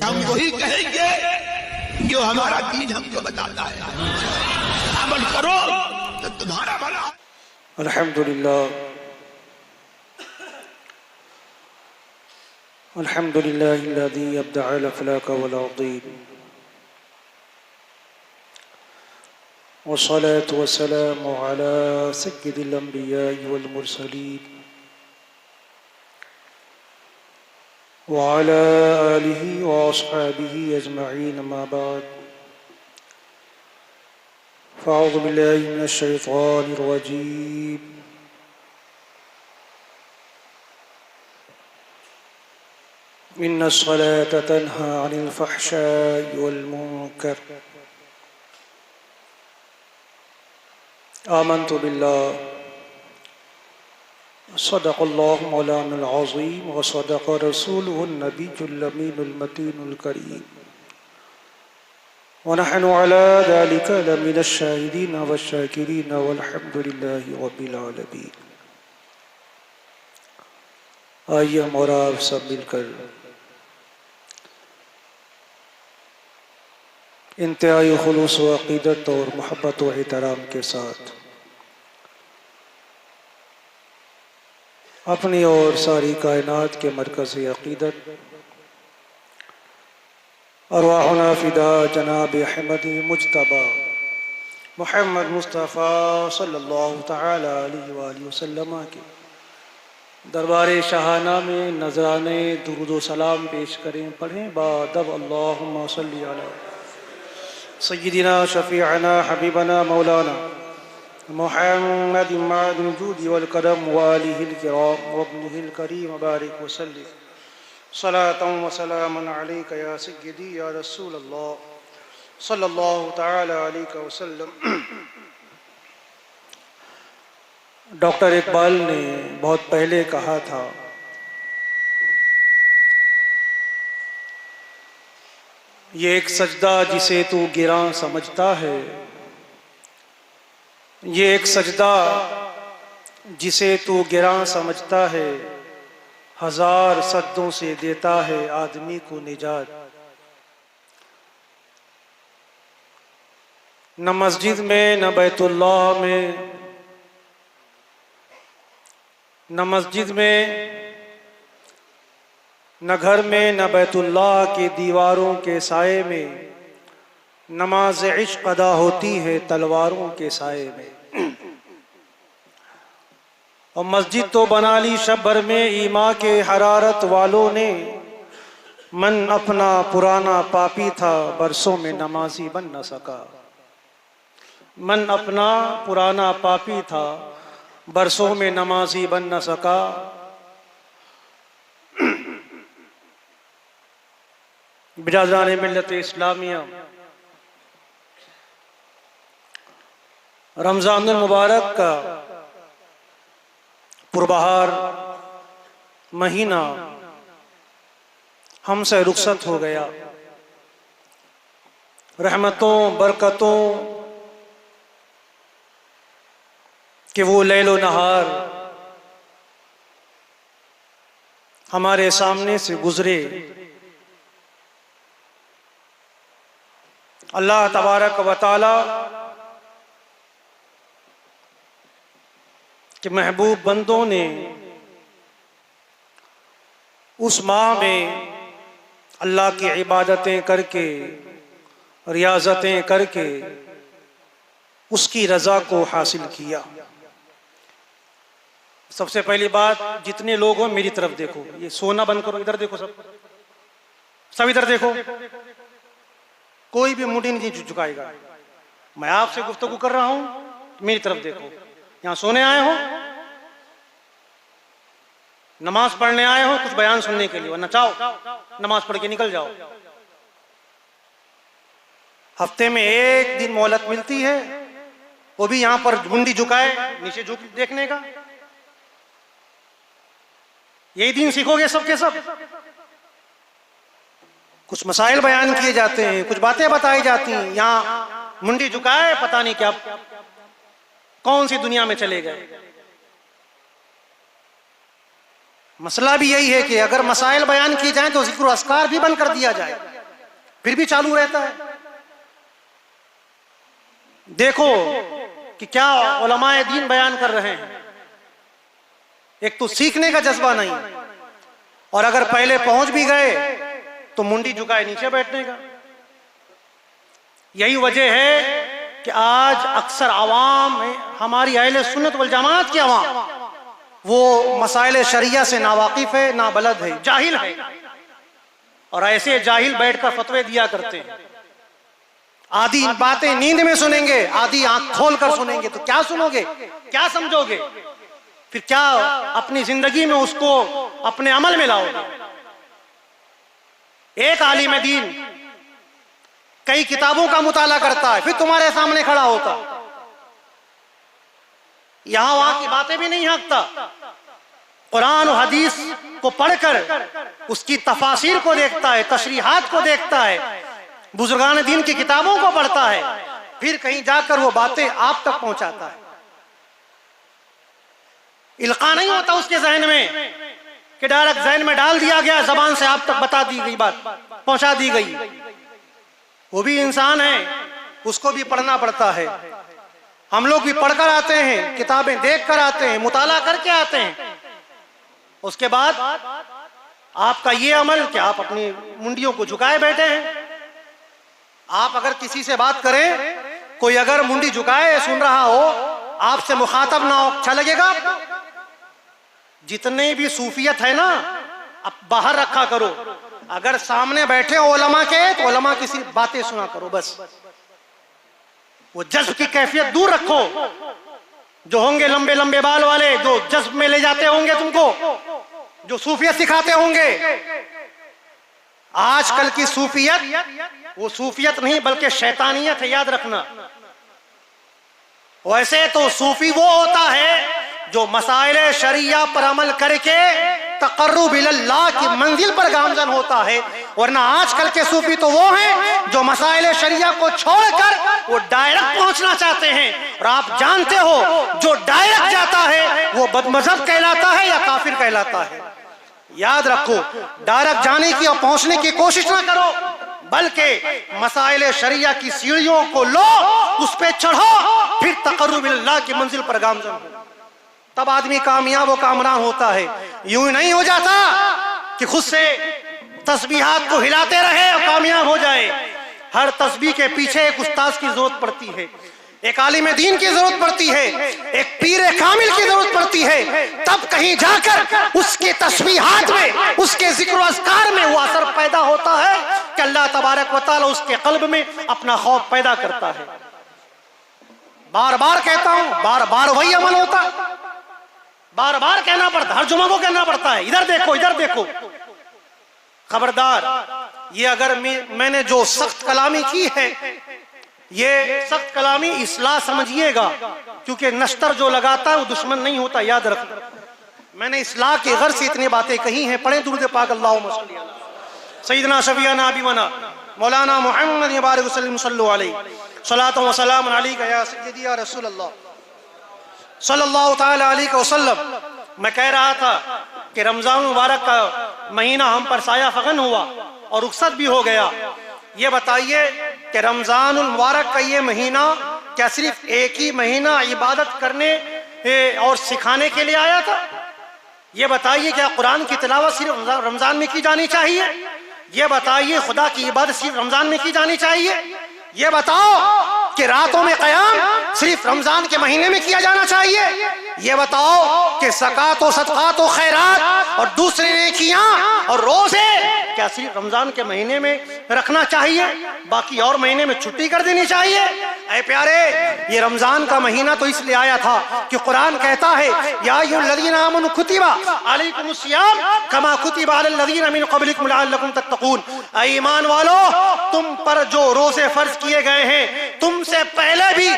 ہم وہی کہیں گے جو ہمارا دین ہم کو بتاتا ہے، عمل کرو تو تمہارا بھلا۔ الحمدللہ الحمدللہ الذی ابدع الافلاک والارضین، والصلاة والسلام على سید الانبیاء والمرسلین وعلى آلہ واصحابہ اجمعین، اما بعد، فاعوذ باللہ من الشیطان الرجیم، ان الصلاة تنہی عن الفحشاء والمنکر، آمنت باللہ، صدق اللہ مولانا العظیم، وصدق رسولہ النبی الامین المتین الکریم، ونحن على ذلك لمن الشاہدین والشاکرین، والحمد للہ رب العالمین۔ آئیے ہم اور آپ سب مل کر انتہائی خلوص و عقیدت اور محبت و احترام کے ساتھ اپنی اور ساری کائنات کے مرکز عقیدت ارواحنا فدا جناب احمد مجتبی محمد مصطفیٰ صلی اللہ تعالی علیہ وآلہ وسلم کے دربار شاہانہ میں نذرانے درود و سلام پیش کریں، پڑھیں بادب اللہم صلی علی سیدنا شفیعنا حبیبنا مولانا محمد معدن الجود والکرم وآلہ الکرام وابنہ الکریم بارک وسلم صلاة و سلاما علیک یا سیدی یا رسول اللہ صلی اللہ تعالی علیہ وسلم۔ ڈاکٹر اقبال نے بہت پہلے کہا تھا، یہ ایک سجدہ جسے تو گراں سمجھتا ہے، یہ ایک سجدہ جسے تو گراں سمجھتا ہے، ہزار سجدوں سے دیتا ہے آدمی کو نجات۔ نہ مسجد میں نہ بیت اللہ میں، نہ مسجد میں نہ گھر میں نہ بیت اللہ کی دیواروں کے سائے میں نماز عشق ادا ہوتی ہے تلواروں کے سائے میں۔ اور مسجد تو بنا لی شب بھر میں ایما کے حرارت والوں نے، من اپنا پرانا پاپی تھا برسوں میں نمازی بن نہ سکا، من اپنا پرانا پاپی تھا برسوں میں نمازی بن نہ سکا۔ برادران ملت اسلامیہ، رمضان المبارک کا پربہار مہینہ ہم سے رخصت ہو گیا، رحمتوں برکتوں کہ وہ لیل و نہار ہمارے سامنے سے گزرے۔ اللہ تبارک و تعالی کہ محبوب بندوں نے اس ماہ میں اللہ کی عبادتیں کر کے، ریاضتیں کر کے اس کی رضا کو حاصل کیا۔ سب سے پہلی بات، جتنے لوگ ہو میری طرف دیکھو، یہ سونا بند کرو، ادھر دیکھو، سب ادھر دیکھو، کوئی بھی منڈی نہیں جھکائے گا۔ میں آپ سے گفتگو کر رہا ہوں، میری طرف دیکھو۔ یہاں سونے آئے ہو، نماز پڑھنے آئے ہو، کچھ بیان سننے کے لیے، ورنہ چاہو نماز پڑھ کے نکل جاؤ۔ ہفتے میں ایک دن مہلت ملتی ہے، وہ بھی یہاں پر منڈی جھکائے نیچے جھک دیکھنے کا۔ یہی دین سیکھو گے سب کے سب؟ کچھ مسائل بیان کیے جاتے ہیں، کچھ باتیں بتائی جاتی ہیں، یہاں منڈی جھکائے پتہ نہیں کیا کون سی دنیا میں چلے گئے۔ مسئلہ بھی یہی ہے کہ اگر مسائل بیان کی جائیں تو ذکر و اذکار بھی بند کر دیا جائے، پھر بھی چالو رہتا ہے۔ دیکھو کہ کیا علماء دین بیان کر رہے ہیں، ایک تو سیکھنے کا جذبہ نہیں، اور اگر پہلے پہنچ بھی گئے تو منڈی جھکائے نیچے بیٹھنے کا۔ یہی وجہ ہے کہ آج اکثر عوام ہماری اہل سنت والجماعت کی عوام وہ مسائل شریعہ سے ناواقف ہے، نابلد ہے، جاہل ہے، اور ایسے جاہل بیٹھ کر فتوے دیا کرتے ہیں۔ آدھی باتیں نیند میں سنیں گے، آدھی آنکھ کھول کر سنیں گے، تو کیا سنو گے، کیا سمجھو گے، پھر کیا اپنی زندگی میں اس کو اپنے عمل میں لاؤ گے؟ ایک عالم دین کئی کتابوں کا مطالعہ کرتا ہے، پھر تمہارے سامنے کھڑا ہوتا، یہاں وہاں کی باتیں بھی نہیں ہانکتا، قرآن و حدیث کو پڑھ کر اس کی تفاسیر کو دیکھتا ہے، تشریحات کو دیکھتا ہے، بزرگان دین کی کتابوں کو پڑھتا ہے، پھر کہیں جا کر وہ باتیں آپ تک پہنچاتا ہے۔ القاء نہیں ہوتا اس کے ذہن میں کہ ڈائریکٹ ذہن میں ڈال دیا گیا، زبان سے آپ تک بتا دی گئی، بات پہنچا دی گئی۔ وہ بھی انسان ہے، اس کو بھی پڑھنا پڑتا ہے۔ ہم لوگ بھی پڑھ کر آتے ہیں، کتابیں دیکھ کر آتے ہیں، مطالعہ کر کے آتے ہیں، اس کے بعد آپ کا یہ عمل کہ آپ اپنی منڈیوں کو جھکائے بیٹھے ہیں۔ آپ اگر کسی سے بات کریں، کوئی اگر منڈی جھکائے سن رہا ہو، آپ سے مخاطب نہ ہو، اچھا لگے گا؟ جتنے بھی صوفیت ہے نا، اب باہر رکھا کرو، اگر سامنے بیٹھے علماء کے تو علماء کی صرف باتیں سنا کرو، بس وہ جذب کی کیفیت دور رکھو۔ جو ہوں گے لمبے لمبے بال والے، جو جذب میں لے جاتے ہوں گے تم کو، جو صوفیت سکھاتے ہوں گے، آج کل کی صوفیت وہ صوفیت نہیں بلکہ شیطانیت ہے، یاد رکھنا۔ ویسے تو صوفی وہ ہوتا ہے جو مسائل شریعہ پر عمل کر کے تقرب اللہ کی منزل پر گامزن ہوتا ہے، ورنہ آج کل کے صوفی تو وہ ہیں جو مسائل شریعہ کو چھوڑ کر وہ ڈائریکٹ پہنچنا چاہتے ہیں، اور آپ جانتے ہو جو ڈائریکٹ جاتا ہے وہ بد مذہب کہلاتا ہے یا کافر کہلاتا ہے۔ یاد رکھو، ڈائریکٹ جانے کی اور پہنچنے کی کوشش نہ کرو، بلکہ مسائل شریعہ کی سیڑھیوں کو لو، اس پہ چڑھو، پھر تقرب اللہ کی منزل پر گامزن ہو، تب آدمی کامیاب و کامران ہوتا ہے۔ یوں ہی نہیں ہو جاتا کہ خود سے تسبیحات کو ہلاتے رہے اور کامیاب ہو جائے۔ ہر تسبیح کے پیچھے ایک استاذ کی ضرورت پڑتی ہے، ایک عالم دین کی ضرورت پڑتی ہے، ایک پیر کامل کی ضرورت پڑتی ہے، تب کہیں جا کر اس کے تسبیحات میں، اس کے ذکر و اذکار میں وہ اثر پیدا ہوتا ہے کہ اللہ تبارک و تعالی اس کے قلب میں اپنا خوف پیدا کرتا ہے۔ بار بار کہتا ہوں، بار بار وہی عمل ہوتا ہے، بار بار کہنا پڑتا، ہر جمعہ کو کہنا پڑتا ہے، ادھر دیکھو ادھر دیکھو۔ خبردار، یہ اگر میں نے جو سخت کلامی کی ہے، یہ سخت کلامی اصلاح سمجھیے گا، کیونکہ نشتر جو لگاتا ہے وہ دشمن نہیں ہوتا، یاد رکھنا۔ میں نے اصلاح کے غرض سے اتنی باتیں کہی ہیں۔ پڑھیں درود پاک، اللہم صلی علی سیدنا شفیعنا حبیبنا مولانا محمد بارک وسلم صلو علیہ، صلاۃ و سلام علیک یا سیدی یا رسول اللہ صلی اللہ تعالی علیہ وسلم۔ میں کہہ رہا تھا کہ رمضان مبارک کا مہینہ ہم پر سایہ فغن ہوا اور رخصت بھی ہو گیا۔ یہ بتائیے کہ رمضان المبارک کا یہ مہینہ کیا صرف ایک ہی مہینہ عبادت کرنے اور سکھانے کے لیے آیا تھا؟ یہ بتائیے کیا قرآن کی تلاوت صرف رمضان میں کی جانی چاہیے؟ یہ بتائیے خدا کی عبادت صرف رمضان میں کی جانی چاہیے؟ یہ بتاؤ کہ راتوں میں قیام صرف رمضان کے مہینے میں کیا جانا چاہیے؟ یہ بتاؤ کہ زکوٰۃ و صدقات و خیرات اور دوسری نیکیاں اور روزے کیا صرف رمضان کے مہینے میں رکھنا چاہیے، باقی اور مہینے میں چھٹی کر دینی چاہیے؟ اے پیارے، یہ رمضان کا مہینہ تو اس لیے آیا تھا کہ قرآن کہتا ہے یا ایھا الذین آمنوا کتب علیکم الصیام کما کتب علی الذین من قبلکم لعلکم تتقون۔ اے ایمان والو، تم پر جو روزے فرض کیے گئے ہیں، تم سے پہلے بھی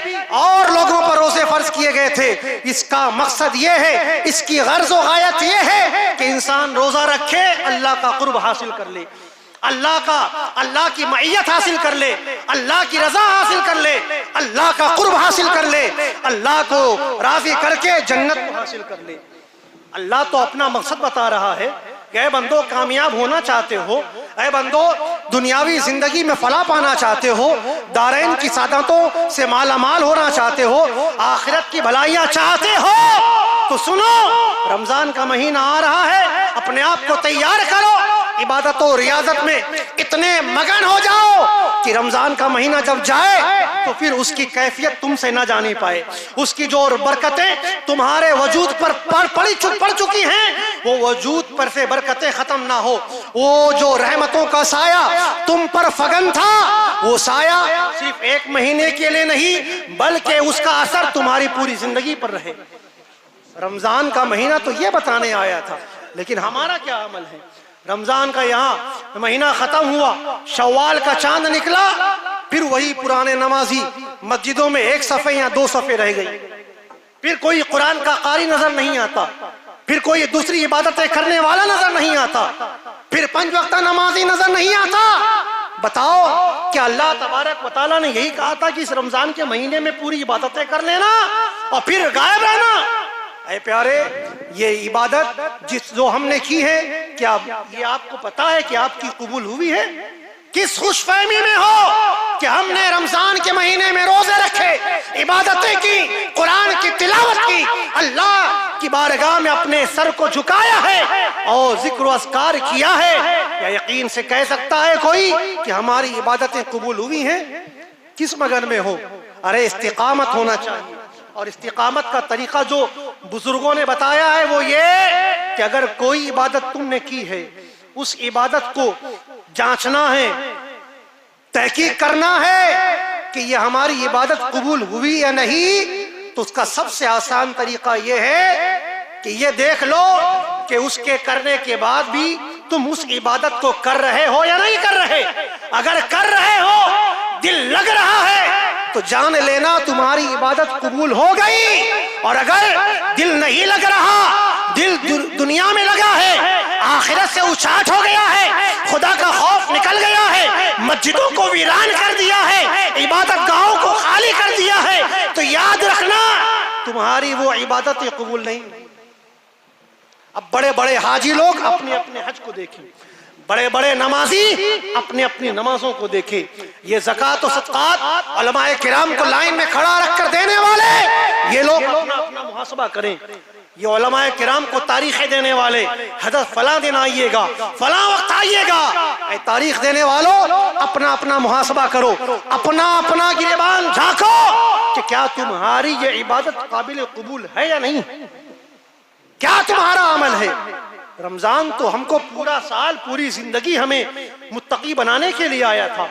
اور لوگوں پر روزے فرض کیے گئے تھے۔ اس کا مقصد یہ ہے، اس کی غرض و غایت یہ ہے کہ انسان روزہ رکھے، اللہ کا قرب حاصل کر لے، اللہ کی معیت حاصل کر لے، اللہ کی رضا حاصل کر لے، اللہ کا قرب حاصل کر لے، اللہ کو راضی کر کے جنت کو حاصل کر لے۔ اللہ تو اپنا مقصد بتا رہا ہے کہ اے بندو کامیاب ہونا چاہتے ہو، اے بندو دنیاوی زندگی میں فلاح پانا چاہتے ہو، دارین کی سعادتوں سے مالا مال ہونا چاہتے ہو، آخرت کی بھلائیاں چاہتے ہو، تو سنو رمضان کا مہینہ آ رہا ہے، اپنے آپ کو تیار کرو، عبادت و ریاضت میں اتنے مگن ہو جاؤ کہ رمضان کا مہینہ جب جائے تو پھر اس کی کیفیت تم سے نہ جانی پائے، اس کی جو برکتیں تمہارے وجود پر پڑ چکی ہیں وہ وجود پر سے برکتیں ختم نہ ہو، وہ جو رحمتوں کا سایہ تم پر فگن تھا وہ سایہ صرف ایک مہینے کے لیے نہیں بلکہ اس کا اثر تمہاری پوری زندگی پر رہے۔ رمضان کا مہینہ تو یہ بتانے آیا تھا، لیکن ہمارا کیا عمل ہے؟ رمضان کا یہاں مہینہ ختم ہوا، شوال کا چاند نکلا، پھر وہی پرانے نمازی مسجدوں میں ایک صفحے یا دو صفحے رہ گئی، پھر کوئی قرآن کا قاری نظر نہیں آتا، پھر کوئی دوسری عبادتیں کرنے والا نظر نہیں آتا، پھر 5 وقتہ نمازی نظر نہیں آتا۔ بتاؤ کہ اللہ تبارک و تعالیٰ نے یہی کہا تھا کہ اس رمضان کے مہینے میں پوری عبادتیں کر لینا اور پھر غائب رہنا؟ اے پیارے، یہ عبادت جو ہم نے کی ہے، کیا یہ آپ کو پتا ہے کہ آپ کی قبول ہوئی ہے؟ کس خوش فہمی میں ہو کہ ہم نے رمضان کے مہینے میں روزے رکھے، عبادتیں کی، قرآن کی تلاوت کی، اللہ کی بارگاہ میں اپنے سر کو جھکایا ہے اور ذکر و اذکار کیا ہے؟ یا یقین سے کہہ سکتا ہے کوئی کہ ہماری عبادتیں قبول ہوئی ہیں؟ کس مگن میں ہو؟ ارے استقامت ہونا چاہیے، اور استقامت کا طریقہ جو بزرگوں نے بتایا ہے وہ یہ کہ اگر کوئی عبادت تم نے کی ہے، اس عبادت کو جانچنا ہے، تحقیق کرنا ہے کہ یہ ہماری عبادت قبول ہوئی یا نہیں، تو اس کا سب سے آسان طریقہ یہ ہے کہ یہ دیکھ لو کہ اس کے کرنے کے بعد بھی تم اس عبادت کو کر رہے ہو یا نہیں کر رہے۔ اگر کر رہے ہو، دل لگ رہا ہے، تو جان لینا تمہاری عبادت قبول ہو گئی، اور اگر دل نہیں لگ رہا، دل دنیا میں لگا ہے، آخرت سے اچاٹ ہو گیا ہے، خدا کا خوف نکل گیا ہے، مسجدوں کو ویران کر دیا ہے، عبادت گاہوں کو خالی کر دیا ہے، تو یاد رکھنا تمہاری وہ عبادتیں قبول نہیں۔ اب بڑے بڑے حاجی لوگ اپنے اپنے حج کو دیکھیں، بڑے بڑے نمازی اپنی اپنی نمازوں کو دیکھیں، یہ زکوٰۃ و صدقات علماء کرام کو لائن میں کھڑا رکھ کر دینے والے، یہ لوگ اپنا اپنا محاسبہ کریں۔ یہ علماء کرام کو تاریخیں دینے والے، حضرت فلاں دن آئیے گا، فلاں وقت آئیے گا، اے تاریخ دینے والوں اپنا اپنا محاسبہ کرو، اپنا اپنا گریبان جھانکو کہ کیا تمہاری یہ عبادت قابل قبول ہے یا نہیں، کیا تمہارا عمل ہے۔ رمضان تو ہم کو پورا سال، پوری زندگی ہمیں متقی بنانے کے لیے آیا تھا،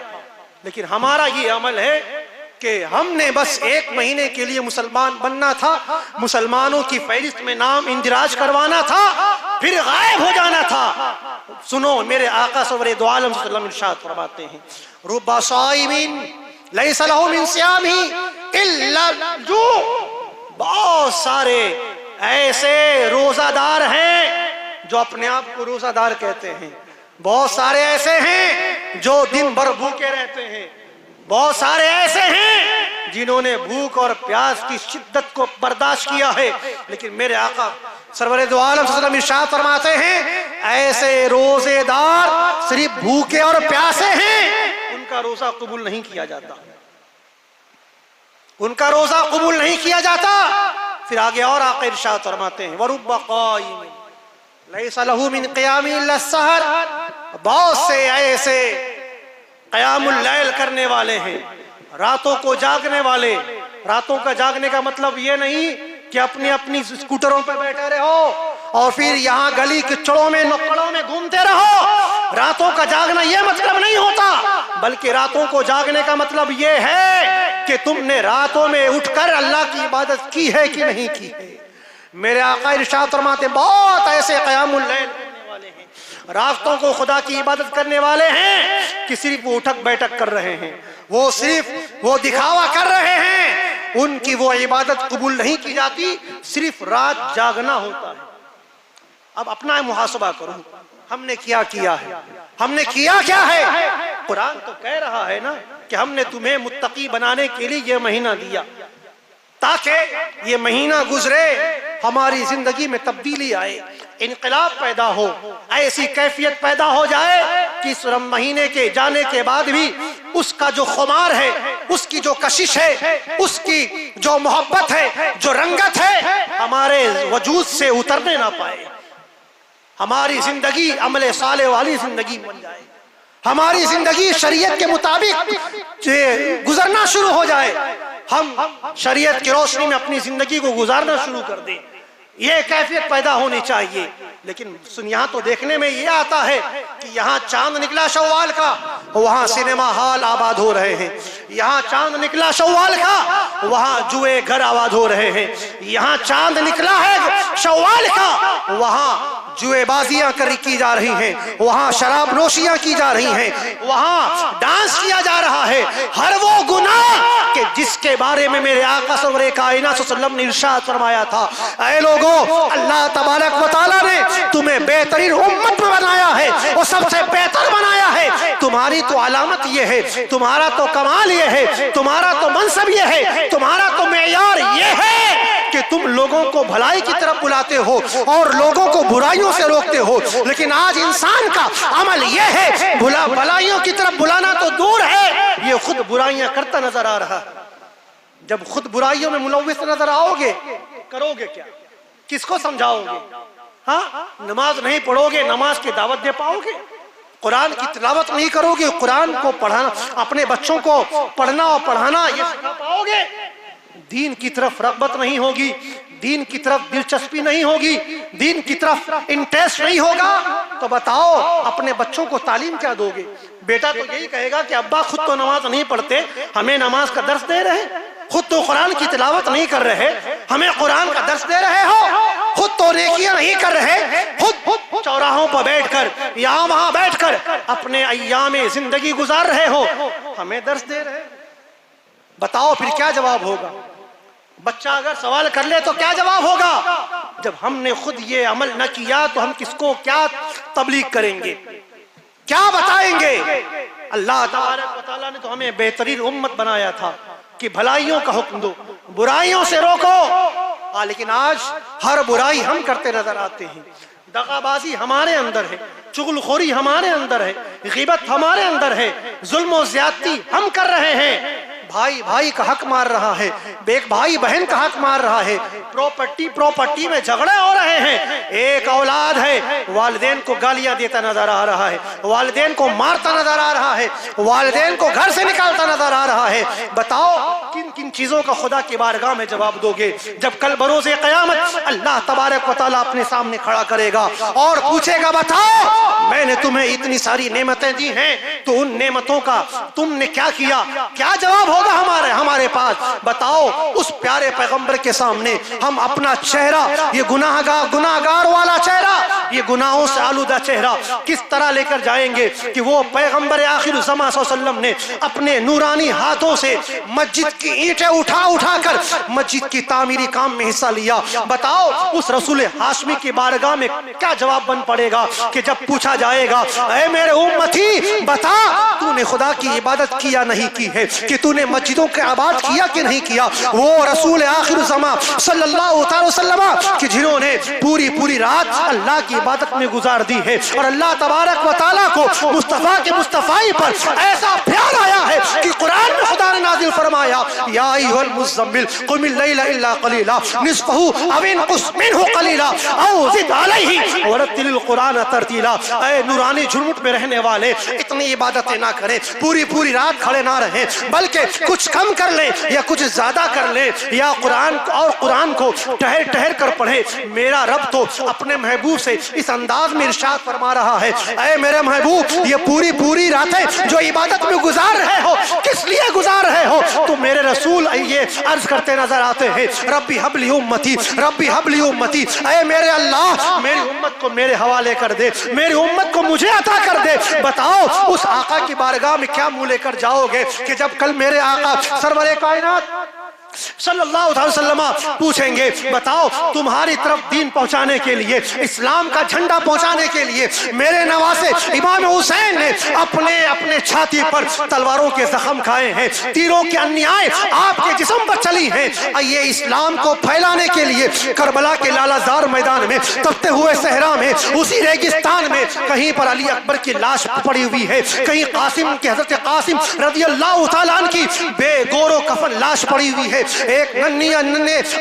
لیکن ہمارا یہ عمل ہے کہ ہم نے بس ایک مہینے کے لیے مسلمان بننا تھا، مسلمانوں کی فہرست میں نام اندراج کروانا تھا، پھر غائب ہو جانا تھا۔ سنو، میرے آقا سرور دو عالم صلی اللہ علیہ وسلم ارشاد فرماتے ہیں، رب صائم لیس لہ من صیامہ الا الجوع، بہت سارے ایسے روزہ دار ہیں جو اپنے آپ کو روزہ دار کہتے ہیں، بہت سارے ایسے ہیں جو دن بھر بھوکے رہتے ہیں، بہت سارے ایسے ہیں جنہوں نے بھوک اور پیاس کی شدت کو برداشت کیا ہے، لیکن میرے آقا سرور دو عالم صلی اللہ علیہ وسلم ارشاد فرماتے ہیں ایسے روزے دار صرف بھوکے اور پیاسے ہیں، ان کا روزہ قبول نہیں کیا جاتا، ان کا روزہ قبول نہیں کیا جاتا۔ پھر آگے اور آقا ارشاد فرماتے ہیں وَرُبَّ قَائِمٍ لَيْسَ لَهُ مِنْ قِيَامِ إِلَّا السَّحَرُ، بہت سے ایسے قیام اللیل کرنے والے ہیں، راتوں کو جاگنے والے۔ راتوں کا جاگنے کا مطلب یہ نہیں کہ اپنی اپنی اسکوٹروں پہ بیٹھے رہو اور پھر یہاں گلی کے چڑوں میں نکڑوں میں گھومتے رہو۔ راتوں کا جاگنا یہ مطلب نہیں ہوتا، بلکہ راتوں کو جاگنے کا مطلب یہ ہے کہ تم نے راتوں میں اٹھ کر اللہ کی عبادت کی ہے کہ نہیں کی ہے۔ میرے آقا ارشاد فرماتے ہیں بہت ایسے قیام اللیل کرنے والے ہیں، راتوں کو خدا کی عبادت کرنے والے ہیں کہ صرف وہ اٹھک بیٹھک کر رہے ہیں، وہ صرف وہ دکھاوا کر رہے ہیں، ان کی وہ عبادت قبول نہیں کی جاتی، صرف رات جاگنا ہوتا ہے۔ اب اپنا محاسبہ کرو، ہم نے کیا ہے، ہم نے کیا کیا ہے؟ قرآن تو کہہ رہا ہے نا کہ ہم نے تمہیں متقی بنانے کے لیے یہ مہینہ دیا، تاکہ یہ مہینہ گزرے، ہماری زندگی میں تبدیلی آئے، انقلاب پیدا ہو، ایسی کیفیت پیدا ہو جائے کہ اس مہینے کے جانے کے بعد بھی اس کا جو خمار ہے، اس کی جو کشش ہے، اس کی جو محبت ہے، جو رنگت ہے، ہمارے وجود سے اترنے نہ پائے، ہماری زندگی عمل صالح والی زندگی بن جائے، ہماری زندگی شریعت کے مطابق گزرنا شروع ہو جائے، ہم شریعت کی روشنی میں اپنی زندگی کو گزارنا شروع کر دیں، یہ کیفیت پیدا ہونی چاہیے۔ لیکن یہاں تو دیکھنے میں یہ آتا ہے کہ یہاں چاند نکلا شوال کا، وہاں سینما ہال آباد ہو رہے ہیں، یہاں چاند نکلا شوال کا، وہاں جوئے گھر آباد ہو رہے ہیں، یہاں چاند نکلا ہے شوال کا، وہاں جوئے بازیاں کی جا رہی ہیں، وہاں شراب نوشیاں کی جا رہی ہیں، وہاں ڈانس کیا جا رہا ہے، ہر وہ گناہ کہ جس کے بارے میں میرے آقا سرور کائنات صلی اللہ علیہ وسلم نے ارشاد فرمایا تھا، اے لوگو، اللہ تبارک و تعالیٰ نے تمہیں بہترین امت میں بنایا ہے، وہ سب سے بہتر بنایا ہے، تمہاری تو علامت یہ ہے، تمہارا تو کمال یہ ہے، تمہارا تو منصب یہ ہے، تمہارا تو معیار یہ ہے کہ تم لوگوں کو بھلائی کی طرف بلاتے ہو اور لوگوں کو برائیوں سے روکتے ہو۔ لیکن آج انسان کا عمل یہ ہے، بھلائیوں کی طرف بلانا تو دور ہے، یہ خود برائیاں کرتا نظر آ رہا ہے۔ جب خود برائیوں میں ملوث نظر آؤ گے، کرو گے کیا؟ کس کو سمجھاؤ گے؟ ہاں، نماز نہیں پڑھو گے، نماز کی دعوت دے پاؤ گے؟ قرآن کی تلاوت نہیں کرو گے، قرآن کو پڑھانا، اپنے بچوں کو پڑھنا اور پڑھانا یہ سکھا پاؤ گے؟ دین کی طرف رغبت نہیں ہوگی، دین کی طرف دلچسپی نہیں ہوگی، دین کی طرف انٹرسٹ نہیں ہوگا، تو بتاؤ اپنے بچوں کو تعلیم کیا دو گے؟ بیٹا تو یہی کہے گا کہ ابا خود تو نماز نہیں پڑھتے، ہمیں نماز کا درس دے رہے، خود تو قرآن کی تلاوت نہیں کر رہے، ہمیں قرآن کا درس دے رہے ہو، خود تو نیکیاں نہیں کر رہے، خود چوراہوں پر بیٹھ کر یہاں وہاں بیٹھ کر اپنے ایام زندگی گزار رہے ہو، ہمیں درس دے رہے، بتاؤ پھر کیا جواب ہوگا؟ بچہ اگر سوال کر لے تو کیا جواب ہوگا؟ جب ہم نے خود یہ عمل نہ کیا تو ہم کس کو کیا تبلیغ کریں گے، کیا بتائیں گے؟ اللہ تبارک و تعالیٰ نے تو ہمیں بہترین امت بنایا تھا کہ بھلائیوں کا حکم دو، برائیوں سے روکو، لیکن آج ہر برائی ہم کرتے نظر آتے ہیں، دغا بازی ہمارے اندر ہے، چغل خوری ہمارے اندر ہے، غیبت ہمارے اندر ہے، ظلم و زیادتی ہم کر رہے ہیں، بھائی بھائی کا حق مار رہا ہے، ایک بھائی بہن کا حق مار رہا ہے، پراپرٹی میں جھگڑے ہو رہے ہیں، ایک اولاد ہے والدین کو گالیاں دیتا نظر آ رہا ہے، والدین کو مارتا نظر آ رہا ہے، والدین کو گھر سے نکالتا نظر آ رہا ہے، بتاؤ کن کن چیزوں کا خدا کی بارگاہ میں جواب دو گے جب کل بروز قیامت اللہ تبارک و تعالیٰ اپنے سامنے کھڑا کرے گا اور پوچھے گا، بتاؤ میں نے تمہیں اتنی ساری نعمتیں دی ہیں تو ان نعمتوں کا تم نے کیا کیا؟ کیا جواب ہوگا ہمارے پاس؟ بتاؤ اس پیارے پیغمبر کے سامنے ہم اپنا چہرہ، یہ گناہگار والا چہرہ، یہ گناہوں سے آلودہ چہرہ کس طرح لے کر جائیں گے کہ وہ پیغمبر آخر الزمان صلی اللہ علیہ وسلم نے اپنے نورانی ہاتھوں سے مسجد کی اینٹیں اٹھا کر مسجد کی تعمیری کام میں حصہ لیا؟ بتاؤ اس رسول ہاشمی کی بارگاہ میں کیا جواب بن پڑے گا کہ جب پوچھا جائے گا، اے میرے امتی بتا تو نے خدا کی عبادت کی یا نہیں کی ہے، کہ تو نے مسجدوں کے آباد کیا کہ نہیں کیا؟ وہ رسول آخر الزمان صلی اللہ تعالی وسلم کہ جنہوں نے پوری رات اللہ کی عبادت میں گزار دی ہے، اور اللہ تبارک و تعالیٰ کو مصطفیٰ کے مصطفی پر ایسا پیار آیا ہے کہ قرآن میں خدا نے نازل فرمایا، یا ایھا المزمل قم اللیل الا قلیلا نصفہ او انقص منہ قلیلا او زد علیہ ورتل القرآن ترتیلا۔ اے نورانی جھرمٹ میں رہنے والے، اتنی عبادتیں نہ کریں، پوری رات کھڑے نہ رہیں، بلکہ کچھ کم کر لیں یا کچھ زیادہ کر لیں، یا قرآن کو ٹہر کر پڑھیں۔ میرا رب تو اپنے محبوب سے اس انداز میں ارشاد فرما رہا ہے، اے میرے محبوب یہ پوری راتیں جو عبادت میں گزار رہے ہو کس لیے گزار رہے ہو؟ تو میرے رسول یہ عرض کرتے نظر آتے ہیں، ربی حب لی امتی، ربی حب لی امتی، اے میرے اللہ میری امت کو میرے حوالے کر دے، میری امت کو مجھے عطا کر دے۔ بتاؤ اس آقا کی بارگاہ میں کیا منہ لے کر جاؤ گے کہ جب کل میرے آقا سرور کائنات صلی اللہ علیہ وسلم پوچھیں گے بتاؤ تمہاری طرف دین پہنچانے کے لیے، اسلام کا جھنڈا پہنچانے کے لیے میرے نواسے امام حسین نے اپنے چھاتی پر تلواروں کے زخم کھائے ہیں، تیروں کی انیائیں آپ کے جسم پر چلی ہیں، یہ اسلام کو پھیلانے کے لیے کربلا کے لالا زار میدان میں، تپتے ہوئے صحرا میں، اسی ریگستان میں کہیں پر علی اکبر کی لاش پڑی ہوئی ہے، کہیں قاسم کے حضرت قاسم رضی اللہ تعالیٰ عنہ کی بے گور و کفن لاش پڑی ہوئی ہے، ایک ننھے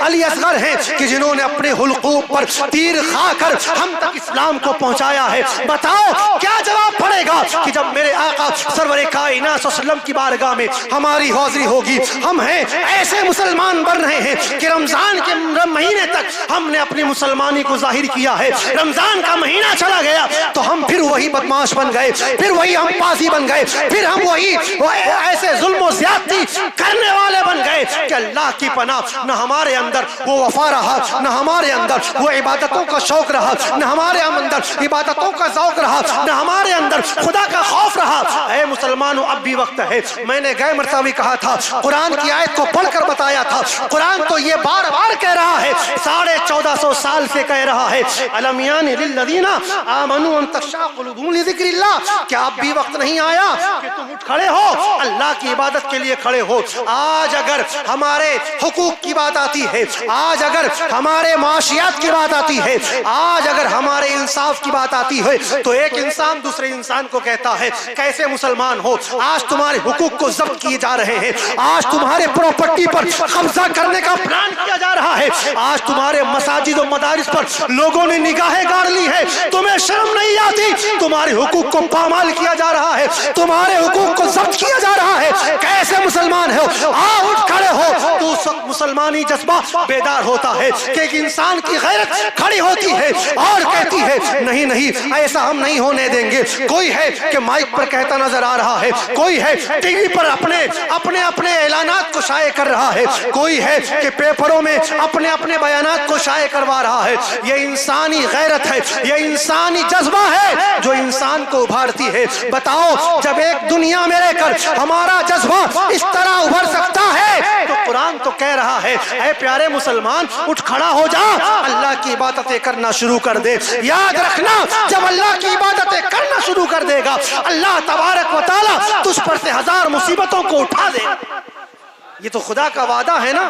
علی اصغر ہیں کہ جنہوں نے اپنے حلقوم پر تیر کھا کر ہم تک اسلام کو پہنچایا ہے۔ بتاؤ کیا جواب پڑے گا کہ جب میرے آقا سرور کائنات صلی اللہ علیہ وسلم کی بارگاہ میں ہماری حاضری ہوگی، ہم ہیں ایسے مسلمان بن رہے ہیں کہ رمضان کے مہینے تک ہم نے اپنی مسلمانی کو ظاہر کیا ہے، رمضان کا مہینہ چلا گیا تو ہم پھر وہی بدماش بن گئے، پھر وہی ہم پاسی بن گئے، پھر ہم وہی ایسے ظلم و زیادتی کرنے والے بن گئے کہ اللہ کی پناہ نہ ہمارے اندر وہ وفا رہا، نہ ہمارے اندر وہ عبادتوں کا شوق رہا، نہ ہمارے اندر عبادتوں کا ذوق رہا، نہ ہمارے اندر خدا کا خوف رہا۔ اے مسلمانوں اب بھی وقت ہے، میں نے گئے مرتبہ بھی کہا تھا، قرآن کی آیت کو پڑھ کر بتایا تھا، قرآن تو یہ بار بار کہہ رہا ہے، 1450 سال سے کہہ رہا ہے، الم یان للذین آمنوا ان تخشع قلوبهم لذکر اللہ، کیا اب بھی وقت نہیں آیا کہ تم اٹھ کھڑے ہو اللہ کی عبادت کے لیے کھڑے ہو؟ آج اگر ہمارے حقوق کی بات آتی ہے، آج اگر ہمارے معاشیات کی بات آتی ہے، آج اگر ہمارے انصاف کی بات آتی ہے تو ایک انسان دوسرے انسان کو کہتا ہے کیسے مسلمان ہو؟ آج تمہارے حقوق کو ضبط کیے جا رہے ہیں، آج تمہارے پراپرٹی پر قبضہ کرنے کا پلان کیا جا رہا ہے، آج تمہارے مساجد و مدارس پر لوگوں نے نگاہیں گاڑ لی ہے، تمہیں شرم نہیں آتی؟ تمہارے حقوق کو پامال کیا جا رہا ہے، تمہارے حقوق کو ضبط کیا جا رہا ہے، کیسے مسلمان ہو؟ آؤ اٹھ کھڑے ہو۔ تو اس وقت مسلمانی جذبہ بیدار ہوتا ہے کہ ایک انسان کی غیرت کھڑی ہوتی ہے اور کہتی ہے نہیں نہیں ایسا ہم نہیں ہونے دیں گے۔ کوئی ہے کہ مائک پر کہتا نظر آ رہا ہے، کوئی ہے ٹی وی پر اپنے اعلانات کو شائع کر رہا ہے، کوئی ہے کہ پیپروں میں اپنے بیانات کو شائع کروا رہا ہے۔ یہ انسانی غیرت ہے، یہ انسانی جذبہ ہے جو انسان کو ابھارتی ہے۔ بتاؤ جب ایک دنیا میں رہ کر ہمارا جذبہ اس طرح ابھر سکتا ہے تو قرآن تو کہہ رہا ہے اے پیارے مسلمان اٹھ کھڑا ہو جا، اللہ کی عبادتیں کرنا شروع کر دے۔ یاد رکھنا جب اللہ کی عبادتیں کرنا شروع کر دے گا اللہ تبارک و تعالی تجھ پر سے 1000 مصیبتوں کو اٹھا دے گا۔ یہ تو خدا کا وعدہ ہے نا۔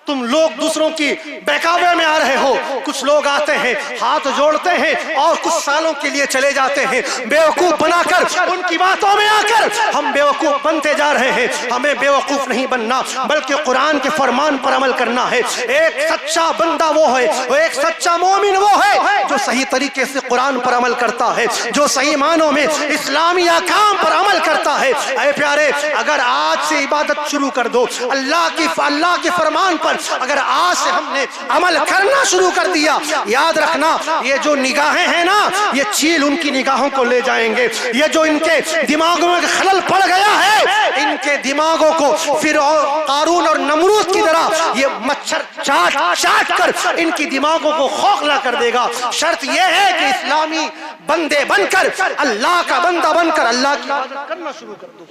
تم لوگ دوسروں کی بہکاوے میں آ رہے ہو، کچھ لوگ آتے ہیں ہاتھ جوڑتے ہیں اور کچھ سالوں کے لیے چلے جاتے ہیں، بیوقوف بنا کر ان کی باتوں میں آ کر ہم بیوقوف بنتے جا رہے ہیں۔ ہمیں بیوقوف نہیں بننا بلکہ قرآن کے فرمان پر عمل کرنا ہے۔ ایک سچا بندہ وہ ہے، ایک سچا مومن وہ ہے جو صحیح طریقے سے قرآن پر عمل کرتا ہے، جو صحیح معنوں میں اسلامی احکام پر عمل کرتا ہے۔ اے پیارے اگر آج سے عبادت شروع کر دو، اللہ کے فرمان پر اگر آج سے ہم نے عمل کرنا شروع کر دیا، یاد رکھنا یہ جو نگاہیں ہیں نا یہ چیل ان کی نگاہوں کو لے جائیں گے۔ یہ جو ان کے دماغوں میں خلل پڑ گیا ہے ان کے دماغوں کو فرعون قارون اور نمرود کی طرح یہ مچھر چاٹ کر ان کی دماغوں کو کھوکھلا کر دے گا۔ شرط یہ ہے کہ اسلامی بندے بن کر اللہ کا بندہ بن کر اللہ کی عبادت کرنا شروع کر دو۔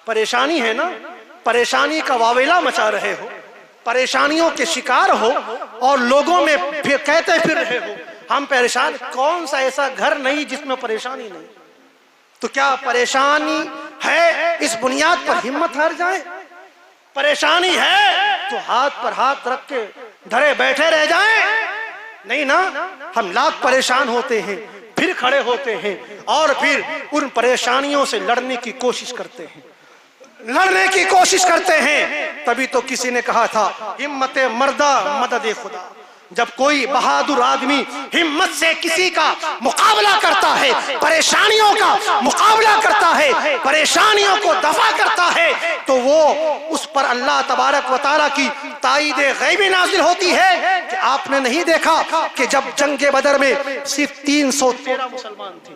پریشانی ہے نا، پریشانی کا واویلا مچا رہے ہو، پریشانیوں کے شکار ہو اور لوگوں میں پھر کہتے پھر رہے ہو ہم پریشان۔ کون سا ایسا گھر نہیں جس میں پریشانی نہیں؟ تو کیا پریشانی ہے اس بنیاد پر ہمت ہار جائیں؟ پریشانی ہے تو ہاتھ پر ہاتھ رکھ کے دھرے بیٹھے رہ جائیں؟ نہیں نا، ہم لاکھ پریشان ہوتے ہیں پھر کھڑے ہوتے ہیں اور پھر ان پریشانیوں سے لڑنے کی کوشش کرتے ہیں، لڑنے کی کوشش کرتے ہیں۔ تبھی تو کسی نے کہا تھا ہمت مردہ مدد خدا۔ جب کوئی بہادر آدمی ہمت سے کسی کا مقابلہ کرتا ہے، پریشانیوں کا مقابلہ کرتا ہے، پریشانیوں کو دفع کرتا ہے تو وہ اس پر اللہ تبارک و تعالیٰ کی تائید غیبی نازل ہوتی ہے کہ آپ نے نہیں دیکھا کہ جب جنگ بدر میں صرف 313 مسلمان تھے،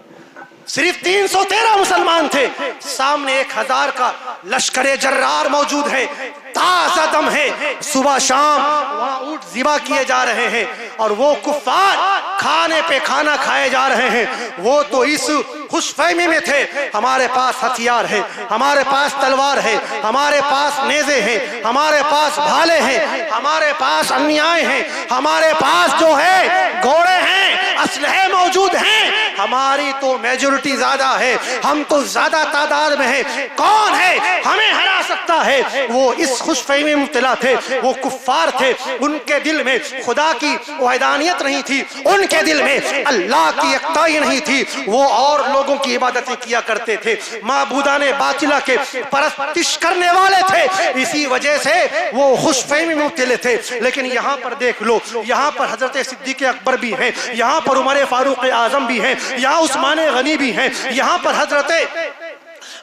صرف 313 مسلمان تھے، سامنے 1000 کا لشکر جرار موجود ہے، تازہ دم ہے، صبح شام وہاں اونٹ ذبح کیے جا رہے ہیں، اور وہ کفار کھانے پہ کھانا کھائے جا رہے ہیں۔ وہ تو اس خوش فہمی میں تھے، ہمارے پاس ہتھیار ہے، ہمارے پاس تلوار ہے، ہمارے پاس نیزے ہیں، ہمارے پاس بھالے ہیں، ہمارے پاس انیائے ہیں، ہمارے پاس جو ہے گھوڑے ہیں، اسلحے موجود ہیں، ہماری تو میجورٹی زیادہ ہے، ہم تو زیادہ تعداد میں ہیں، کون ہے ہمیں ہرا سکتا ہے؟ وہ اس خوش فہمی میں مبتلا تھے، وہ کفار تھے، ان کے دل میں خدا کی وحدانیت نہیں تھی، ان کے دل میں اللہ کی یکتائی نہیں تھی، وہ اور لوگوں کی عبادتیں کیا کرتے تھے، معبودان باطلہ کے پرستش کرنے والے تھے، اسی وجہ سے وہ خوش فہمی میں مبتلا تھے۔ لیکن یہاں پر دیکھ لو، یہاں پر حضرت صدیق اکبر بھی ہیں، یہاں پر عمر فاروق اعظم بھی ہیں، یہاں عثمان غنی بھی ہیں، یہاں پر حضرت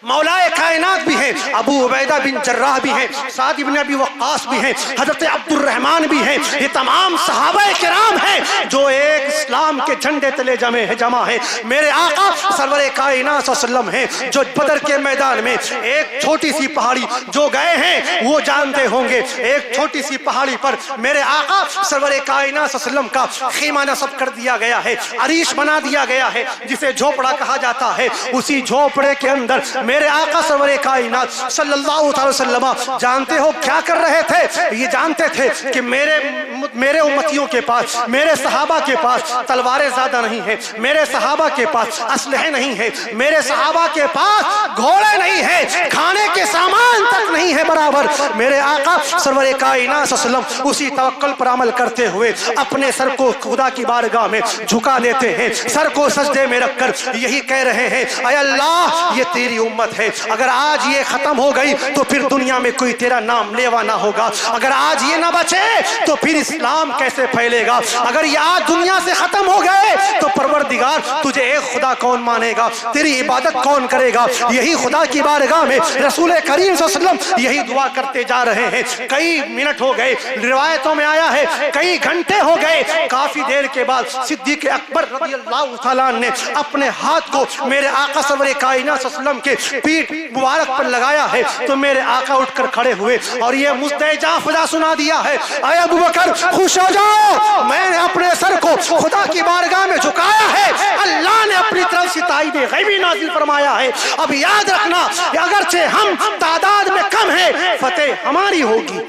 مولا کائنات بھی ہیں، ابو عبیدہ بن جراح بھی ہیں، سعد بن ابی وقاص بھی ہیں، حضرت عبد الرحمن بھی ہیں، یہ تمام صحابہ کرام ہیں جو ایک اسلام کے جھنڈے تلے جمع ہیں۔ میرے آقا سرور کائنات صلی اللہ علیہ وسلم ہیں جو بدر کے میدان میں ایک چھوٹی سی پہاڑی جو گئے ہیں وہ جانتے ہوں گے، ایک چھوٹی سی پہاڑی پر میرے آقا سرور کائنات صلی اللہ علیہ وسلم کا خیمہ نصب کر دیا گیا ہے، عریش بنا دیا گیا ہے جسے جھوپڑا کہا جاتا ہے۔ اسی جھوپڑے کے اندر میرے آقا سرور کائنات صلی اللہ علیہ وسلم جانتے ہو کیا کر رہے تھے؟ یہ جانتے تھے کہ میرے امتیوں کے پاس، میرے صحابہ کے پاس تلواریں زیادہ نہیں ہیں، میرے صحابہ کے پاس اسلحے نہیں ہیں، میرے صحابہ کے پاس گھوڑے نہیں ہیں، کھانے کے سامان تک نہیں ہے برابر۔ میرے آقا سرور کائنات صلی اللہ علیہ وسلم اسی توکل پر عمل کرتے ہوئے اپنے سر کو خدا کی بارگاہ میں جھکا دیتے ہیں، سر کو سجدے میں رکھ کر یہی کہہ رہے ہیں، اے اللہ یہ تیری امت ہے، اگر آج یہ ختم ہو گئی تو پھر دنیا میں کوئی تیرا نام لیوا نہ ہوگا، اگر آج یہ نہ بچے تو پھر اسلام کیسے پھیلے گا، اگر یہ آج دنیا سے ختم ہو گئے تو پروردگار تجھے ایک خدا کون مانے گا، تیری عبادت کون کرے گا؟ یہی خدا کی بارگاہ میں رسول کریم صلی اللہ علیہ وسلم یہی دعا کرتے جا رہے ہیں۔ کئی منٹ ہو گئے، روایتوں میں آیا ہے کئی گھنٹے ہو گئے، کافی دیر کے بعد صدیق اکبر رضی اللہ تعالیٰ نے اپنے ہاتھ کو میرے آقا سرور کائنات صلی اللہ علیہ وسلم کے پیٹھ مبارک پر لگایا ہے تو میرے آقا اٹھ کر کھڑے ہوئے اور یہ مستجاب خدا سنا دیا ہے، اے ابو بکر خوش ہو جاؤ، میں نے اپنے سر کو خدا کی بارگاہ میں جھکایا ہے، اللہ نے اپنی طرف سے تائید غیبی نازل فرمایا ہے۔ اب یاد رکھنا کہ اگرچہ ہم تعداد میں کم ہیں، فتح ہماری ہوگی،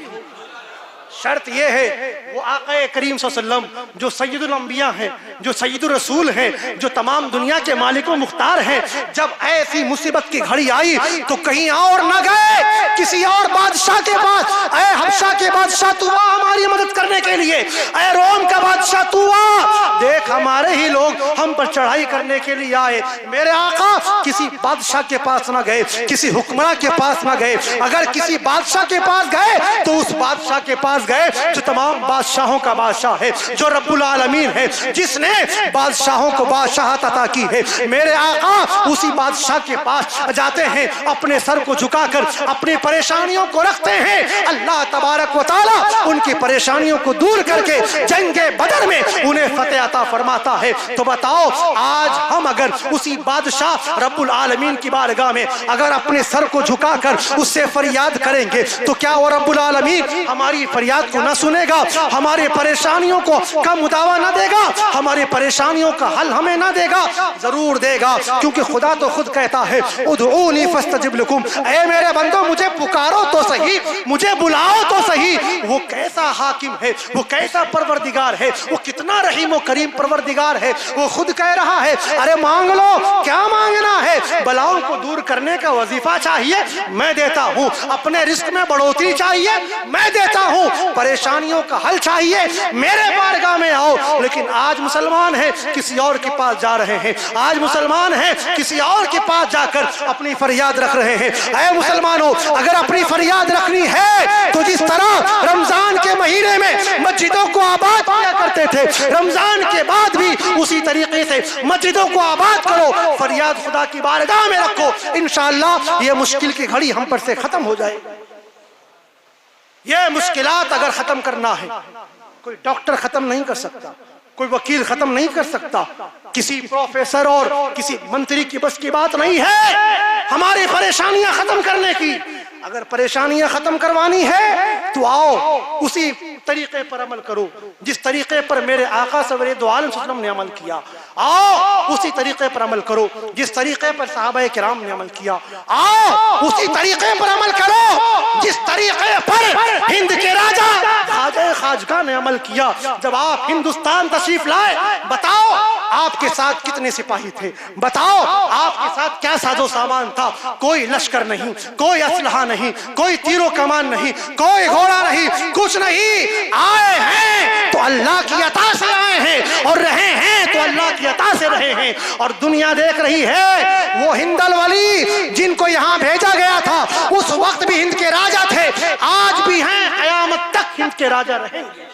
شرط یہ ہے وہ آقا کریم صلی اللہ علیہ وسلم جو سید الانبیاء ہیں، جو سید الرسول ہیں، جو تمام دنیا کے مالک و مختار ہیں، جب ایسی مصیبت کی گھڑی آئی تو کہیں اور نہ گئے کسی اور بادشاہ کے پاس، اے حبشہ کے بادشاہ تو آ ہماری مدد کرنے کے لیے، اے روم کا بادشاہ تو آ، دیکھ ہمارے ہی لوگ ہم پر چڑھائی کرنے کے لیے آئے۔ میرے آقا کسی بادشاہ کے پاس نہ گئے، کسی حکمراں کے پاس نہ گئے، اگر کسی بادشاہ کے پاس گئے تو اس بادشاہ کے پاس گئے جو تمام بادشاہوں کا بادشاہ ہے، جو رب العالمین ہے، جس نے بادشاہوں کو بادشاہت عطا کی ہے۔ میرے آقا اسی بادشاہ کے پاس جاتے ہیں، اپنے سر کو جھکا کر اپنی پریشانیوں کو رکھتے ہیں، اللہ تبارک و تعالی ان کی پریشانیوں کو دور کر کے جنگ بدر میں انہیں فتح عطا فرماتا ہے۔ تو بتاؤ آج ہم اگر اسی بادشاہ رب العالمین کی بارگاہ میں اگر اپنے سر کو جھکا کر اس سے فریاد کریں گے تو کیا وہ رب العالمین ہماری فریاد کو نہ سنے گا، ہماری پریشانیوں کو کا مداوا نہ دے گا، ہماری پریشانیوں کا حل ہمیں نہ دے گا؟ ضرور دے گا، کیونکہ خدا تو خود کہتا ہے ادعونی فاستجب لکم، اے میرے بندو مجھے پکارو تو صحیح، مجھے بلاؤ تو صحیح۔ وہ کیسا حاکم ہے، وہ کیسا پروردگار ہے، وہ کتنا رحیم و کریم پروردگار ہے، وہ خود کہہ رہا ہے ارے مانگ لو، کیا مانگنا ہے؟ بلاؤں کو دور کرنے کا وظیفہ چاہیے، میں دیتا ہوں، اپنے رزق میں بڑھوتری چاہیے، میں دیتا ہوں، پریشانیوں کا حل چاہیے، میرے بارگاہ میں آؤ۔ لیکن آج مسلمان ہیں کسی اور کے پاس جا رہے ہیں، آج مسلمان ہیں کسی اور کے پاس جا کر اپنی فریاد رکھ رہے ہیں۔ اے مسلمانوں اگر اپنی فریاد رکھنی ہے تو جس طرح رمضان کے مہینے میں مسجدوں کو آباد کیا کرتے تھے، رمضان کے بعد بھی اسی طریقے سے مسجدوں کو آباد کرو، فریاد خدا کی بارگاہ میں رکھو، انشاءاللہ یہ مشکل کی گھڑی ہم پر سے ختم ہو جائے گی۔ یہ مشکلات اگر ختم کرنا ہے، کوئی ڈاکٹر ختم نہیں کر سکتا، کوئی وکیل ختم نہیں کر سکتا، کسی پروفیسر اور کسی منتری کی بس کی بات نہیں ہے۔ ہمارے اپنی پریشانیاں ختم کرنے کی. اگر پریشانیاں ختم کروانی ہے تو آؤ اسی طریقے پر عمل کرو جس طریقے پر میرے آقا سرور دو عالم صلی اللہ علیہ وسلم نے عمل کیا. آؤ اسی طریقے پر عمل کرو جس طریقے پر صحابہ کرام نے عمل کیا. آؤ اسی طریقے پر عمل کرو جس طریقے پر ہند کے راجا خواجہ خواجگاہ نے عمل کیا. جب آپ ہندوستان تشریف لائے بتاؤ آپ کے ساتھ کتنے سپاہی تھے, بتاؤ آپ کے ساتھ کیا ساز و سامان تھا. کوئی لشکر نہیں, کوئی اسلحہ نہیں, کوئی تیر و کمان نہیں, کوئی گھوڑا نہیں, کچھ نہیں. آئے ہیں تو اللہ کی عطا سے آئے ہیں اور رہے ہیں تو اللہ کی عطا سے رہے ہیں. اور دنیا دیکھ رہی ہے وہ ہندل ولی جن کو یہاں بھیجا گیا تھا اس وقت بھی ہند کے راجا تھے, آج بھی ہیں, قیامت تک ہند کے راجا رہیں گے.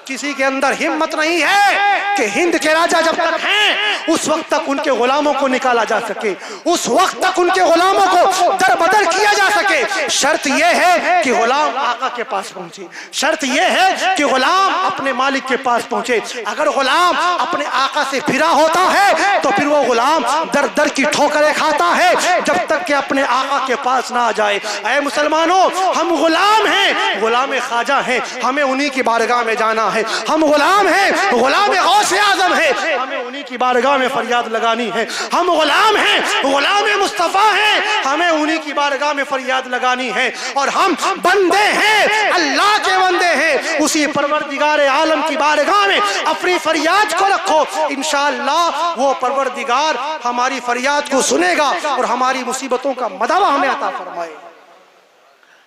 کسی کے اندر ہمت نہیں ہے کہ ہند کے راجا جب تک ہیں اس وقت تک ان کے غلاموں کو نکالا جا سکے, اس وقت تک ان کے غلاموں کو در بدر کیا جا سکے. شرط یہ ہے کہ غلام آقا کے پاس پہنچے, شرط یہ ہے کہ غلام اپنے مالک کے پاس پہنچے. اگر غلام اپنے آقا سے پھرا ہوتا ہے تو پھر وہ غلام در در کی ٹھوکریں کھاتا ہے جب تک کہ اپنے آقا کے پاس نہ آ جائے. اے مسلمانوں, ہم غلام ہیں, غلام خواجہ ہیں, ہمیں انہی کی بارگاہ میں جانا ہے. ہم غلام ہیں, غلام غوث اعظم ہیں, ہمیں انہی کی بارگاہ میں فریاد لگانی ہے. ہم غلام ہیں, غلام مصطفیٰ ہیں, ہمیں انہی کی بارگاہ میں فریاد لگانی ہے. اور ہم بندے ہیں, اللہ کے بندے ہیں, اسی پروردگار عالم کی بارگاہ میں اپنی فریاد کو رکھو. انشاءاللہ وہ پروردگار ہماری فریاد کو سنے گا اور ہماری مصیبتوں کا مداوع ہمیں عطا فرمائے.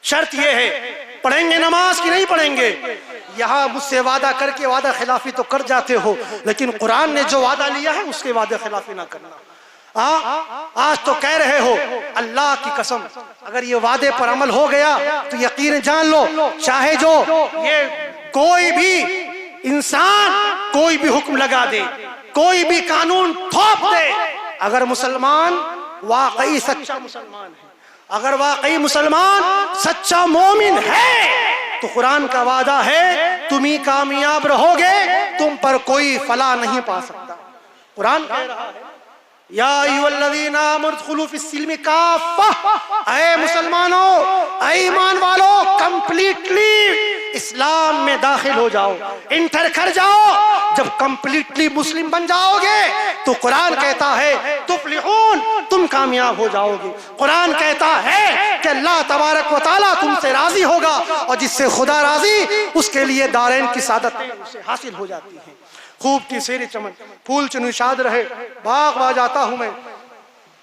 شرط یہ ہے, پڑھیں گے نماز کی نہیں پڑھیں گے. یہاں مجھ سے وعدہ کر کے وعدہ خلافی تو کر جاتے ہو, لیکن قرآن نے جو وعدہ لیا ہے اس کے وعدہ خلافی نہ کرنا. آج تو کہہ رہے ہو اللہ کی قسم اگر یہ وعدے پر عمل ہو گیا تو یقین جان لو چاہے جو یہ کوئی بھی انسان کوئی بھی حکم لگا دے, کوئی بھی قانون تھوپ دے, اگر مسلمان واقعی سچا مسلمان ہے, اگر واقعی مسلمان سچا مومن ہے تو قرآن کا وعدہ ہے تم ہی کامیاب رہو گے, تم پر کوئی فلاح نہیں پا سکتا. قرآن کہہ رہا ہے یا ایھا الذین آمنوا ادخلوا فی السلم کافہ, اے مسلمانوں, اے ایمان والو, کمپلیٹلی اسلام میں داخل ہو جاؤ, انٹر کر جاؤ. جب کمپلیٹلی مسلم بن جاؤ گے تو قرآن کہتا ہے تفلحون, تم کامیاب ہو جاؤ گے. قرآن کہتا ہے کہ اللہ تبارک و تعالیٰ تم سے راضی ہوگا, اور جس سے خدا راضی اس کے لیے دارین کی سعادت اسے حاصل ہو جاتی ہے. خوب کی سیر چمن, پھول چن نشاد رہے, باغ با جاتا ہوں میں,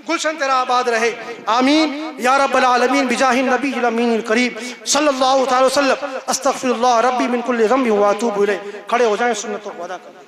گلشن تیرا آباد رہے. آمین یا رب العالمین بجاہ النبی الامین الکریم صلی اللہ تعالی وسلم. استغفر اللہ ربی من کل ذنب واتوب الیہ. کھڑے ہو جائیں, سنتوں کو ادا کریں.